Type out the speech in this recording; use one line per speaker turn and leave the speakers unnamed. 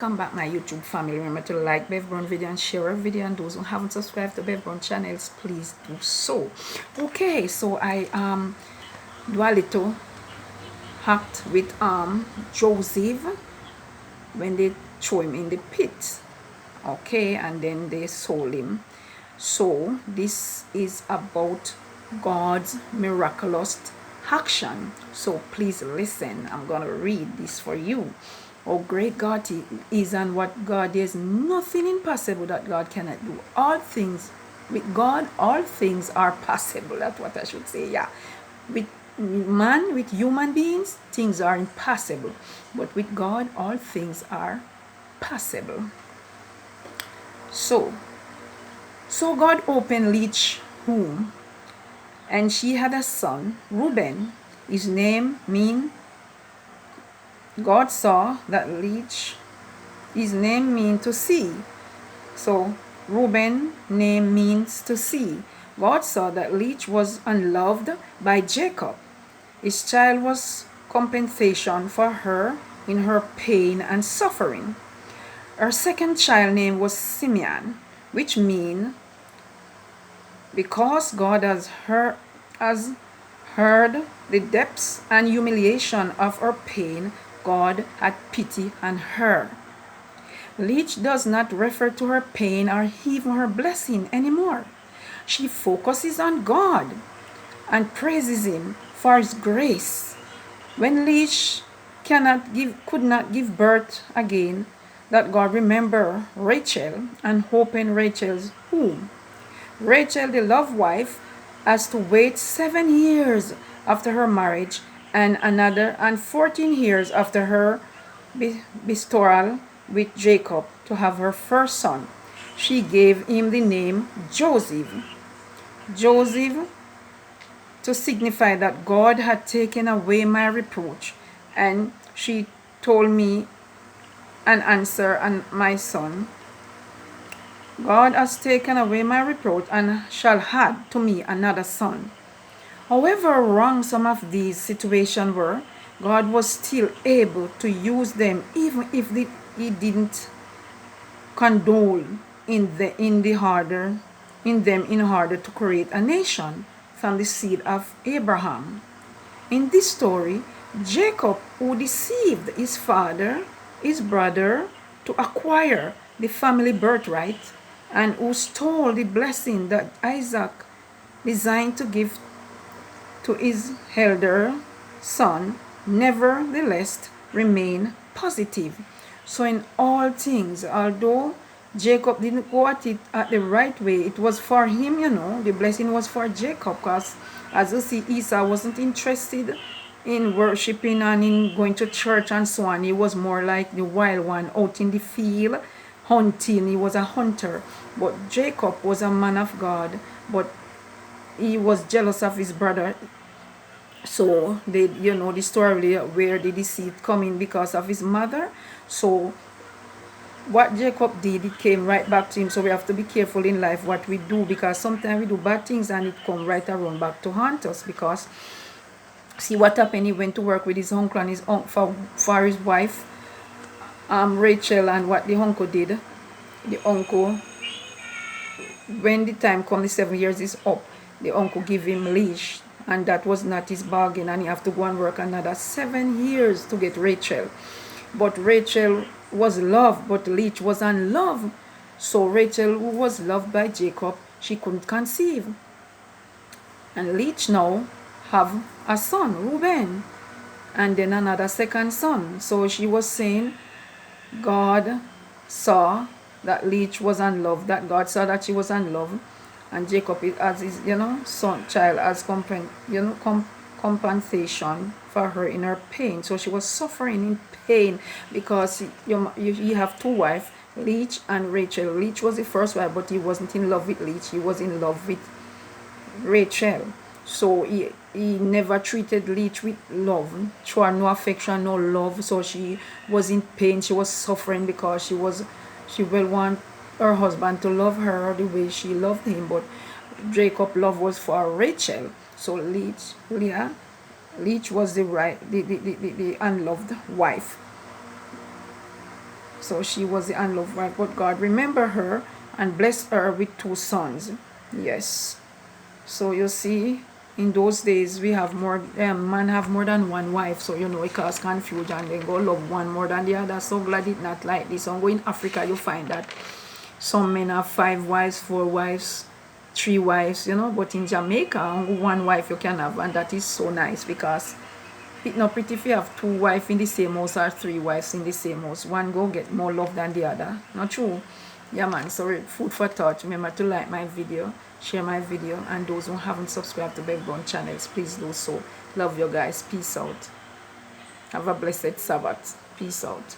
Welcome back my YouTube family. Remember to like Bev Brown video and share our video, and those who haven't subscribed to Bev Brown channels, please do so. Okay, so I do a little act with Joseph when they throw him in the pit. Okay, and then they sold him. So this is about God's miraculous action. So please listen. I'm gonna read this for you. Oh, great God is, and what God is, nothing impossible that God cannot do. All things with God, all things are possible. That's what I should say. Yeah, with man, with human beings, things are impossible, but with God, all things are possible. So God opened Leach's womb, and she had a son, Reuben. His name mean God saw that Leach, his name mean to see. So Reuben name means to see. God saw that Leach was unloved by Jacob. His child was compensation for her in her pain and suffering. Her second child name was Simeon, which means because God has heard the depths and humiliation of her pain, God had pity on her. Leach does not refer to her pain or even her blessing anymore. She focuses on God and praises Him for His grace. When Leach could not give birth again, that God remembered Rachel and opened Rachel's womb. Rachel, the loved wife, has to wait 7 years after her marriage and 14 years after her betrothal with Jacob to have her first son. She gave him the name Joseph. Joseph to signify that God had taken away my reproach, and she told me an answer, and my son, God has taken away my reproach and shall add to me another son. However wrong some of these situations were, God was still able to use them even if He didn't condole in them in order to create a nation from the seed of Abraham. In this story, Jacob, who deceived his father, his brother, to acquire the family birthright, and who stole the blessing that Isaac designed to give to his elder son, nevertheless remained positive. So in all things, although Jacob didn't go at it at the right way, it was for him, the blessing was for Jacob, because as you see, Esau wasn't interested in worshiping and in going to church and so on. He was more like the wild one out in the field hunting. He was a hunter. But Jacob was a man of God, but he was jealous of his brother. So the story where the deceit coming because of his mother. So what Jacob did, it came right back to him. So we have to be careful in life what we do, because sometimes we do bad things and it come right around back to haunt us. Because see what happened, he went to work with his uncle and his for his wife, Rachel, and what the uncle did, the uncle, when the time come, the 7 years is up, the uncle give him leash, and that was not his bargain, and he have to go and work another 7 years to get Rachel. But Rachel was loved, but Leach was unloved. So Rachel, who was loved by Jacob, she couldn't conceive. And Leach now have a son, Reuben, and then another second son. So she was saying God saw that Leach was unloved, that God saw that she was unloved, and Jacob as his son child as compensation for her in her pain. So she was suffering in pain because you have two wives, Leach and Rachel. Leach was the first wife, but he wasn't in love with Leach. He was in love with Rachel. So he never treated Leach with love, showed no affection, no love. So she was in pain. She was suffering because she will want her husband to love her the way she loved him. But Jacob's love was for Rachel. So Leach was the unloved wife. So she was the unloved wife, but God remembered her and blessed her with 2 sons. Yes. So you see, in those days we have more man have more than one wife, so you know it cause confusion. They go love one more than the other. So glad it's not like this. So go in Africa, you find that some men have 5 wives, 4 wives, 3 wives, you know. But in Jamaica, only 1 wife you can have, and that is so nice because it's not pretty if you have 2 wives in the same house or 3 wives in the same house. One go get more love than the other. Not true? Yeah, man. So food for thought. Remember to like my video, share my video, and those who haven't subscribed to Backbone channels, please do so. Love you guys. Peace out. Have a blessed Sabbath. Peace out.